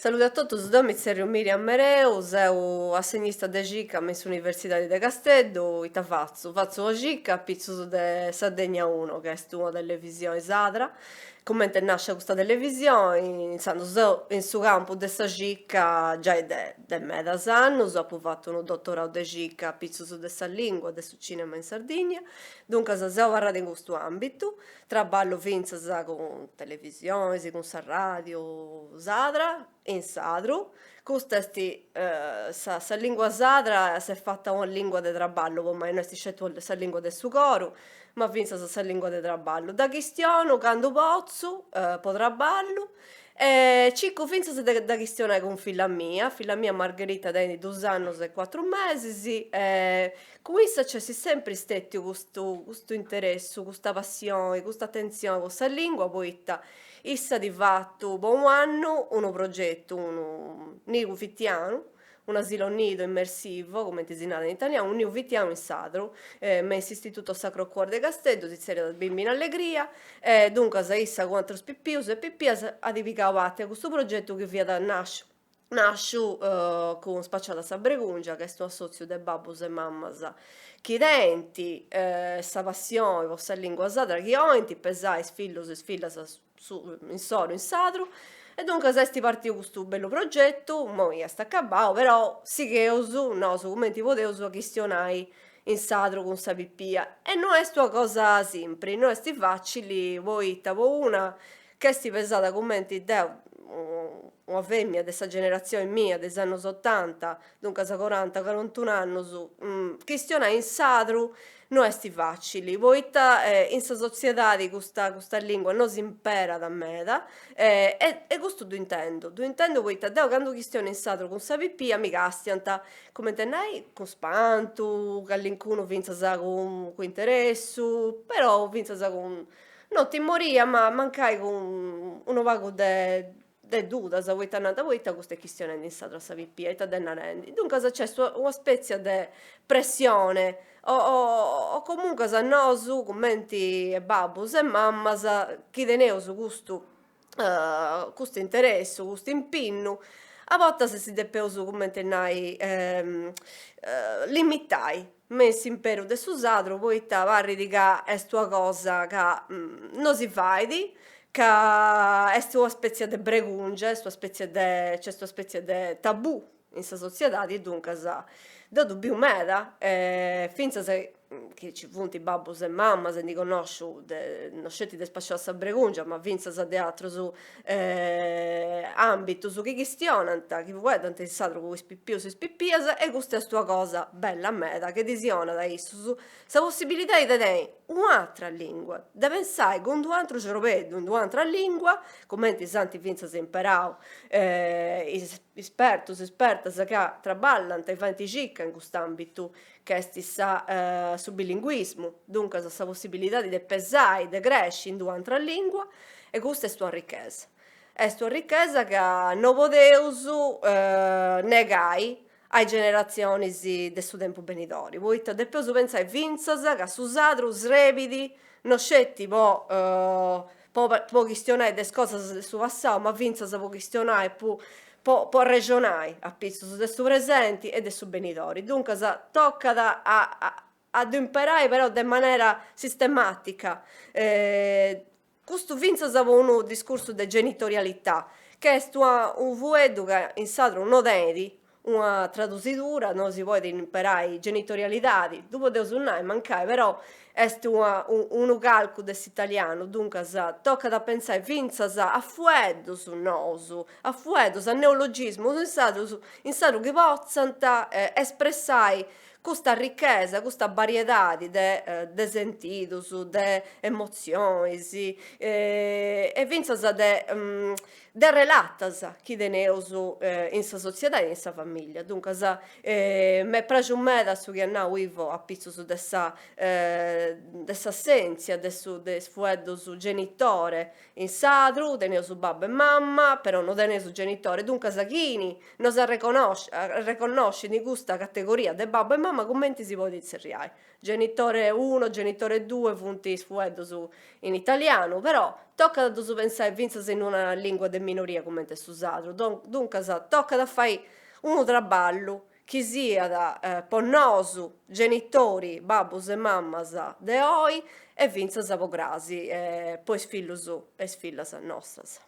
Saluto a tutti, mi chiamo Miriam Mereu, sono assegnista de GICA all'Università di Casteddu, e faccio GICA, pizzo de Sardegna 1, che è una televisione sadra. Come nasce questa televisione, so in su campo di questa GICA già da medas anni, ho fatto un dottorato di GICA, pizzo di questa lingua, del cinema in Sardegna, dunque so parlato in questo ambito. Trabalho vinzas con televisione, con sa radio, sadra, in sadru. Custa esti, sa lingua sadra si è fatta una lingua de traballo, come noi si scelto sa lingua del su coro, ma vinzas sa lingua de traballo. Da chistiono, quando pozzo, po traballo, e circo finzas da chistionare con filla mia Margherita da 2 anni e 4 mesi, sì, con essa c'è sempre stato questo interesse, questa passione, questa attenzione a questa lingua, poi issa di fatto, per un anno, un progetto, un nido fittiano, un asilo nido immersivo, come designato in italiano, un nido fittiano in Sadro, messo Istituto Sacro Cuore de Castello, di serie da bimbi in allegria, dunque sa issa con altri pippius e pippias adipicato parte a questo progetto che via da nasce. Nasciu con Spacciata sa Bregungia, che è sto socio de babbos e mammas chidenti, sa passione per sa lingua sadra chioenti, pesai fillos e fillas in soro, in sadru, e dunque sesti partito questo bello progetto, mo sta accabau, però si cheus, no, su commenti poteus chistionai in sadru con sa pippia, e non è una cosa sempre, non è facile, voi po una, che sti pesata commenti de una femmina dessa generazione mia, degli anni 80, dunque sa 40-41 anni, questione in sadru non è facile, poiché in sa società di questa lingua non si impara da meda, e questo do intendo poiché deo quando questione in sadru con sa pipì mi castianta, come tenei con spantu, che all'incuno vinza con interessu, però vinza con non timoria, ma mancai con uno vago de dudas, poita nanta poita custa chistione in sa sa pipì, ita de narendi. Dunque c'è una specie de pressione, o comunque nosu, commenti e babbus e mammas, chi teneus custu interessu, custu impinnu, a bortas si depeus, commenti nai, limitai messi imperu de su sadru, poita parrit ca est una cosa ca non si fait, ca est una spezie de bregunge, c'est una spezie de tabù in sa sociedade, e duncas deu dubbiu meda, finzas chi ci funt i babbus e mammas, e ndi connosciu non sceti de Spasciata sa Bregungia, ma finzas de aterus ambitus chi chistionant, chi fueddant in sadru cu is pippius e is pippias, e custa est una cosa bella meda, che disionat issus sa possibilidade de tenni un'atra lingua, de pensare cun d'u' atru cerbeddu in d'un'atra lingua, commenti santi finzas imparau, ispertus, ispertas ca traballant e faint circa in cust'ambitu, che est su bilinguismu, duncas sa possibilidade de pesai, de cresci in d'un'atra lingua, e custa est una ricchesa. Est una ricchesa ca non podeus negai ai generazionis de su tempus benidori, poita depeus pensai finzas ca su sadru srebit non sceti po chistionare de cosas de su passau, ma finzas po chistionare po arrejonai apitzus de su presenti e de su benidori. Duncas toccat a ddu imparare, però de manera sistematica, custu finzas po unu discursu de genitorialità, che est unu fueddu ca in sadru non tenit una tradusidura, non si poit imparare genitorialidadi, ddu podeus nai mancai, però est unu calcu de s'italianu, duncas toccat a pensare finzas a fueddus nosu, a fueddus, a neologismus in sadru chi potzant espressare custa ricchesa, custa variedade de sentidus, de emozionis, e finzas de relatas chi teneus in sa sociedade e in sa famiglia. famiglia. Dunque, me piace meda su che nau ivo appizu su dessa assenzia, de fueddu su genitore in sadru, teneu su babbu e mamma, però non teneu su genitore. Dunque, chini nos arreconnoscit in custa categoria de babbu e mamma, commenti si podit zerriai. Genitore 1, genitore 2 funt is fueddus in italianu, però toccat a ddus pensare finzas in una lingua de minoria comente su sardu. Duncas toccat a fai unu traballu chi siat po nosu, genitori, babbus e mammas de oi, e finzas po crasi po is fillus e is fillas nostras.